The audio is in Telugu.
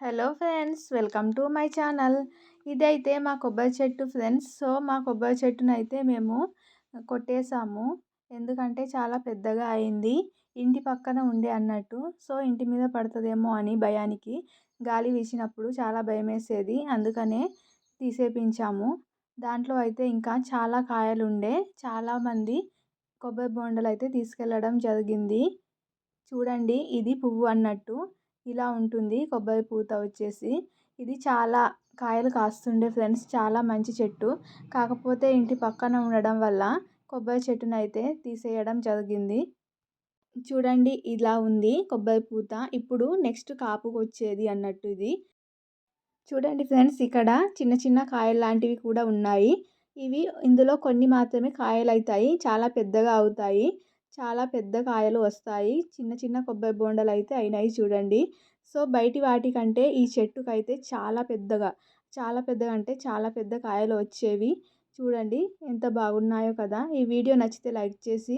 Hello friends, welcome to my channel. ఇదైతే మా కొబ్బరి చెట్టు ఫ్రెండ్స్. సో మా కొబ్బరి చెట్టునైతే మేము కొట్టేసాము. ఎందుకంటే చాలా పెద్దగా అయింది. ఇంటి పక్కన ఉండే అన్నట్టు. సో ఇంటి మీద పడుతుందేమో అని భయానికి గాలి వీసినప్పుడు చాలా భయమేసేది. అందుకనే తీసేపించాము. దాంట్లో అయితే ఇంకా చాలా కాయలు ఉండే. చాలామంది కొబ్బరి బొండలు అయితే తీసుకెళ్ళడం జరిగింది. చూడండి, ఇది పువ్వు అన్నట్టు ఇలా ఉంటుంది. కొబ్బరి పూత వచ్చేసి ఇది చాలా కాయలు కాస్తుండే ఫ్రెండ్స్. చాలా మంచి చెట్టు. కాకపోతే ఇంటి పక్కన ఉండడం వల్ల కొబ్బరి చెట్టునైతే తీసేయడం జరిగింది. చూడండి, ఇలా ఉంది కొబ్బరి పూత. ఇప్పుడు నెక్స్ట్ కాపుకు వచ్చేది అన్నట్టు ఇది. చూడండి ఫ్రెండ్స్, ఇక్కడ చిన్న చిన్న కాయలు లాంటివి కూడా ఉన్నాయి. ఇందులో కొన్ని మాత్రమే కాయలు అవుతాయి. చాలా పెద్దగా అవుతాయి. చాలా పెద్ద కాయలు వస్తాయి. చిన్న చిన్న కొబ్బరి బొండలు అయితే అయినాయి చూడండి. సో బయటి వాటికంటే ఈ చెట్టుకైతే చాలా పెద్దగా అంటే చాలా పెద్ద కాయలు వచ్చేవి. చూడండి ఎంత బాగున్నాయో కదా. ఈ వీడియో నచ్చితే లైక్ చేసి